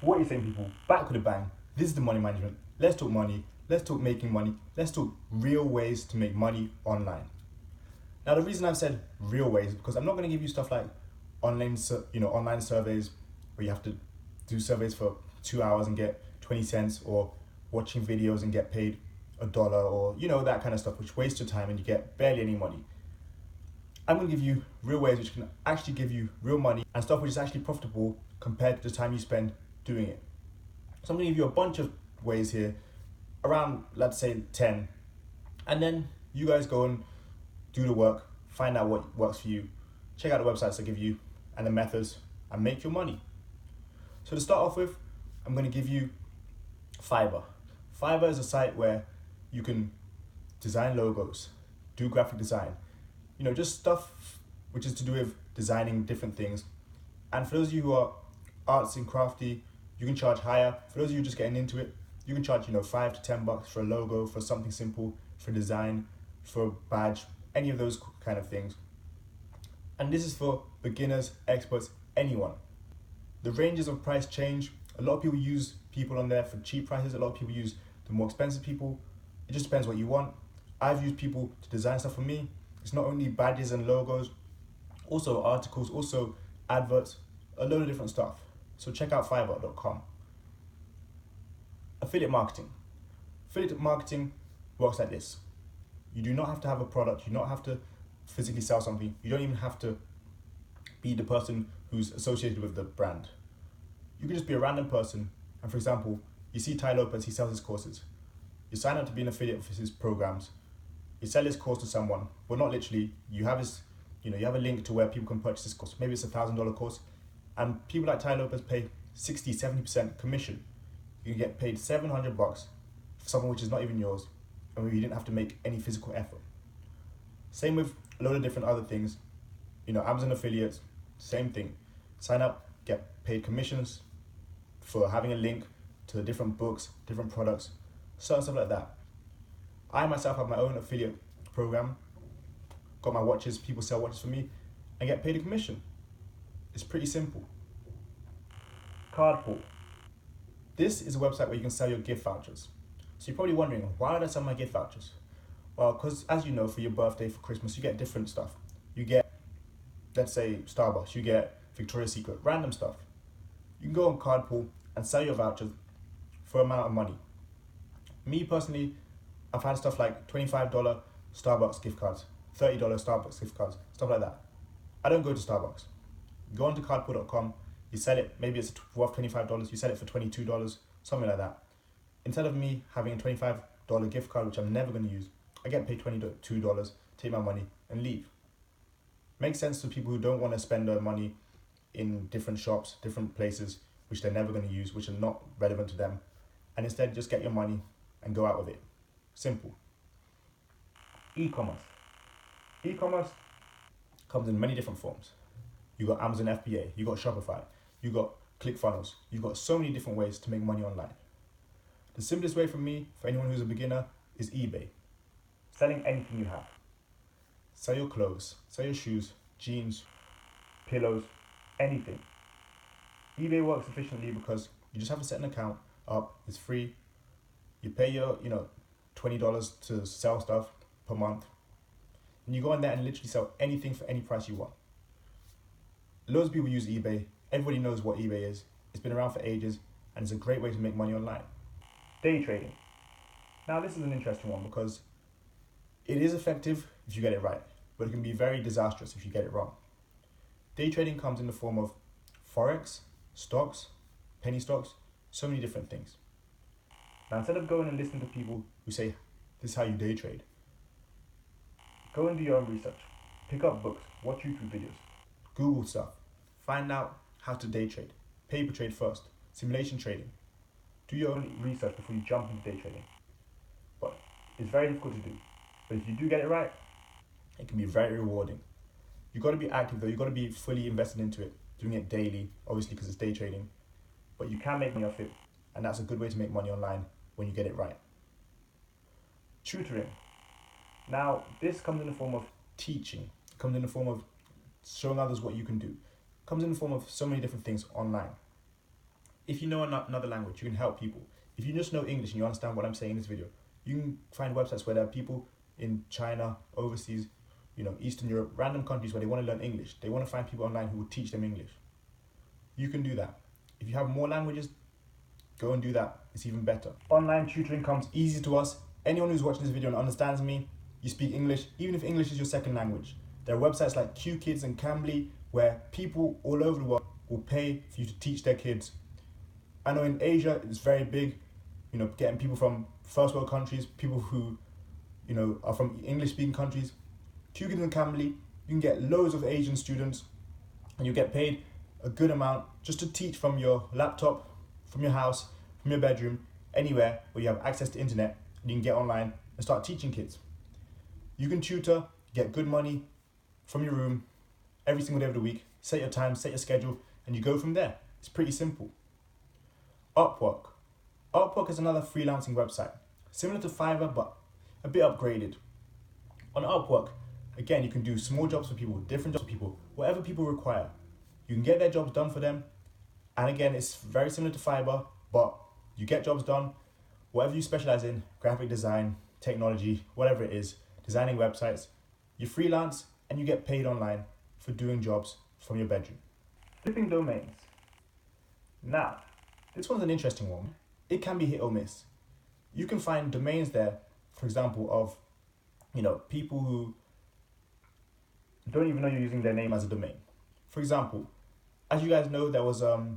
What are you saying, people? Back with a bang. This is the Money Management. Let's talk money. Let's talk making money. Let's talk real ways to make money online. Now, the reason I've said real ways is because I'm not going to give you stuff like online surveys where you have to do surveys for 2 hours and get 20 cents, or watching videos and get paid $1, or that kind of stuff, which wastes your time and you get barely any money. I'm going to give you real ways which can actually give you real money and stuff which is actually profitable compared to the time you spend doing it. So I'm going to give you a bunch of ways here, around, let's say, 10. And then you guys go and do the work, find out what works for you, check out the websites I give you and the methods, and make your money. So to start off with, I'm going to give you Fiverr. Fiverr is a site where you can design logos, do graphic design, just stuff which is to do with designing different things. And for those of you who are arts and crafty, you can charge higher. For those of you just getting into it, you can charge $5 to $10 for a logo, for something simple, for design, for a badge, any of those kind of things. And this is for beginners, experts, anyone. The ranges of price change. A lot of people use people on there for cheap prices. A lot of people use the more expensive people. It just depends what you want. I've used people to design stuff for me. It's not only badges and logos, also articles, also adverts, a load of different stuff. So check out fiverr.com. Affiliate marketing. Affiliate marketing works like this. You do not have to have a product. You do not have to physically sell something. You don't even have to be the person who's associated with the brand. You can just be a random person. And for example, you see Tai Lopez, he sells his courses. You sign up to be an affiliate for his programs. You sell his course to someone, but not literally. You have you have a link to where people can purchase this course. Maybe it's $1,000 course. And people like Tai Lopez pay 60, 70% commission. You can get paid $700 for something which is not even yours, and where you didn't have to make any physical effort. Same with a load of different other things. Amazon affiliates, same thing. Sign up, get paid commissions for having a link to different books, different products, certain stuff like that. I myself have my own affiliate program, got my watches, people sell watches for me, and get paid a commission. It's pretty simple. Cardpool. This is a website where you can sell your gift vouchers. So you're probably wondering, why did I sell my gift vouchers? Well, because as you know, for your birthday, for Christmas, you get different stuff. You get, let's say, Starbucks, you get Victoria's Secret, random stuff. You can go on Cardpool and sell your vouchers for an amount of money. Me personally, I've had stuff like $25 Starbucks gift cards, $30 Starbucks gift cards, stuff like that. I don't go to Starbucks. You go onto cardpool.com, you sell it, maybe it's worth $25, you sell it for $22, something like that. Instead of me having a $25 gift card, which I'm never going to use, I get paid $22, take my money, and leave. Makes sense to people who don't want to spend their money in different shops, different places, which they're never going to use, which are not relevant to them, and instead just get your money and go out with it. Simple. E-commerce. E-commerce comes in many different forms. You got Amazon FBA, you got Shopify, you got ClickFunnels. You've got so many different ways to make money online. The simplest way for me, for anyone who's a beginner, is eBay. Selling anything you have. Sell your clothes, sell your shoes, jeans, pillows, anything. eBay works efficiently because you just have to set an account up, it's free. You pay your, $20 to sell stuff per month. And you go on there and literally sell anything for any price you want. Loads of people use eBay. Everybody knows what eBay is. It's been around for ages and it's a great way to make money online. Day trading. Now this is an interesting one because it is effective if you get it right, but it can be very disastrous if you get it wrong. Day trading comes in the form of Forex, stocks, penny stocks, so many different things. Now instead of going and listening to people who say, this is how you day trade, go and do your own research. Pick up books, watch YouTube videos, Google stuff, find out how to day trade. Paper trade first, simulation trading. Do your own research before you jump into day trading. But it's very difficult to do. But if you do get it right, it can be very rewarding. You've got to be active though, you've got to be fully invested into it, doing it daily, obviously because it's day trading. But you can make money off it, and that's a good way to make money online when you get it right. Tutoring. Now, this comes in the form of teaching. It comes in the form of showing others what you can do. It comes in the form of so many different things online. If you know another language, you can help people. If you just know English and you understand what I'm saying in this video, you can find websites where there are people in China, overseas, Eastern Europe, random countries where they want to learn English. They want to find people online who will teach them English. You can do that. If you have more languages, go and do that. It's even better. Online tutoring comes easy to us. Anyone who's watching this video and understands me, you speak English, even if English is your second language. There are websites like QKids and Cambly where people all over the world will pay for you to teach their kids. I know in Asia it's very big, getting people from first world countries, people who, are from English speaking countries. QKids and Cambly, you can get loads of Asian students and you get paid a good amount just to teach from your laptop, from your house, from your bedroom, anywhere where you have access to internet, and you can get online and start teaching kids. You can tutor, get good money from your room every single day of the week, set your time, set your schedule, and you go from there. It's pretty simple. Upwork. Upwork is another freelancing website, similar to Fiverr, but a bit upgraded. On Upwork, again, you can do small jobs for people, different jobs for people, whatever people require. You can get their jobs done for them. And again, it's very similar to Fiverr, but you get jobs done, whatever you specialize in, graphic design, technology, whatever it is, designing websites, you freelance and you get paid online for doing jobs from your bedroom. Flipping domains. Now, this one's an interesting one. It can be hit or miss. You can find domains there, for example, of, people who don't even know you're using their name as a domain. For example, as you guys know, there was a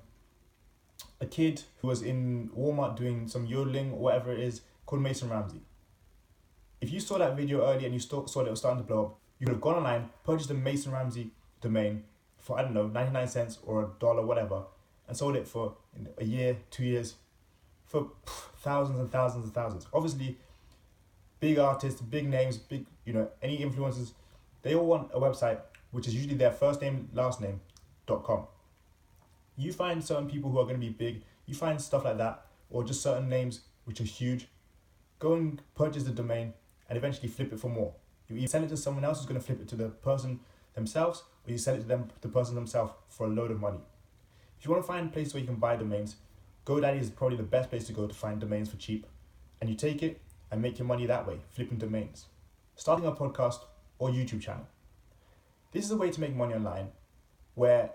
kid who was in Walmart doing some yodeling or whatever it is called Mason Ramsey. If you saw that video earlier and you saw that it was starting to blow up, you could have gone online, purchased a Mason Ramsey domain for, 99 cents or $1, whatever, and sold it for a year, 2 years, for thousands and thousands and thousands. Obviously, big artists, big names, any influencers, they all want a website which is usually their first name, last name.com. You find certain people who are going to be big, you find stuff like that, or just certain names which are huge, go and purchase the domain and eventually flip it for more. You either sell it to someone else who's going to flip it to the person themselves, or you sell it to the person themselves for a load of money. If you want to find places where you can buy domains, GoDaddy is probably the best place to go to find domains for cheap, and you take it and make your money that way, flipping domains. Starting a podcast or YouTube channel. This is a way to make money online where,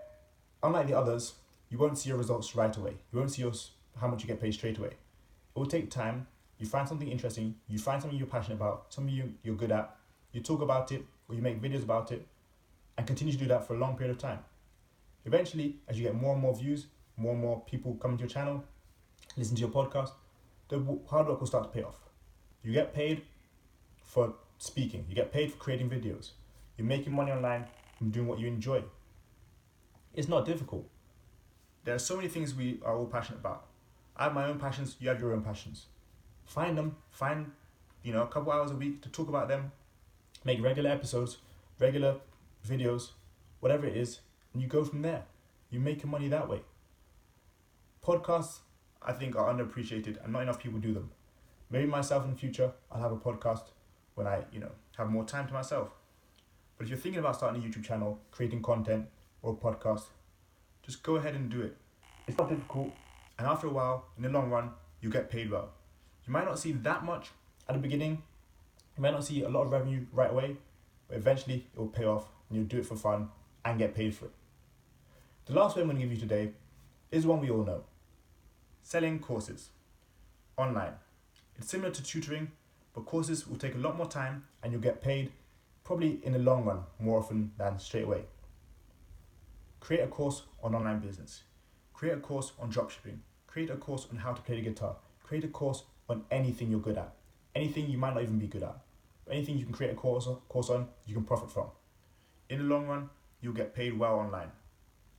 unlike the others, you won't see your results right away. You won't see how much you get paid straight away. It will take time. You find something interesting, you find something you're passionate about, something you're good at, you talk about it, or you make videos about it, and continue to do that for a long period of time. Eventually, as you get more and more views, more and more people come into your channel, listen to your podcast, the hard work will start to pay off. You get paid for speaking, you get paid for creating videos, you're making money online from doing what you enjoy. It's not difficult. There are so many things we are all passionate about. I have my own passions, you have your own passions. Find them, find a couple hours a week to talk about them, make regular episodes, regular videos, whatever it is, and you go from there. You make your money that way. Podcasts, I think, are underappreciated and not enough people do them. Maybe myself in the future, I'll have a podcast when I, have more time to myself. But if you're thinking about starting a YouTube channel, creating content or a podcast, just go ahead and do it. It's not difficult, and after a while, in the long run, you get paid well. You might not see that much at the beginning, you might not see a lot of revenue right away, but eventually it will pay off and you'll do it for fun and get paid for it. The last way I'm going to give you today is one we all know. Selling courses online. It's similar to tutoring, but courses will take a lot more time and you'll get paid probably in the long run more often than straight away. Create a course on online business. Create a course on dropshipping. Create a course on how to play the guitar. Create a course on anything you're good at. Anything you might not even be good at. But anything you can create a course on, you can profit from. In the long run, you'll get paid well online.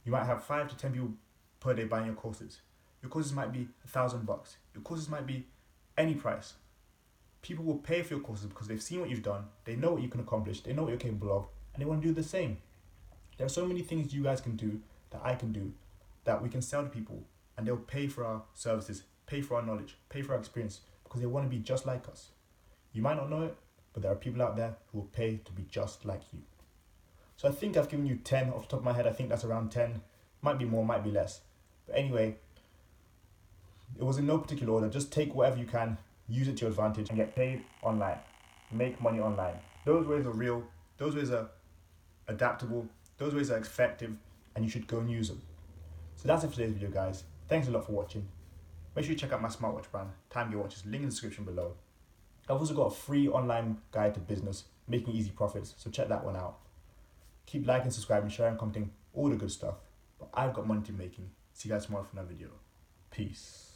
You might have 5 to 10 people per day buying your courses. Your courses might be $1,000. Your courses might be any price. People will pay for your courses because they've seen what you've done, they know what you can accomplish, they know what you're capable of, and they want to do the same. There are so many things you guys can do, that I can do, that we can sell to people, and they'll pay for our services, pay for our knowledge, pay for our experience, because they want to be just like us. You might not know it, but there are people out there who will pay to be just like you. So I think I've given you 10 off the top of my head. I think that's around 10. Might be more, might be less. But anyway, It was in no particular order. Just take whatever you can, use it to your advantage, and get paid online. Make money online. Those ways are real. Those ways are adaptable. Those ways are effective, and you should go and use them. So that's it for today's video, guys. Thanks a lot for watching. Make sure you check out my smartwatch brand, TimeGear Watches, link in the description below. I've also got a free online guide to business, making easy profits, so check that one out. Keep liking, subscribing, sharing, commenting, all the good stuff. But I've got money to making. See you guys tomorrow for another video. Peace.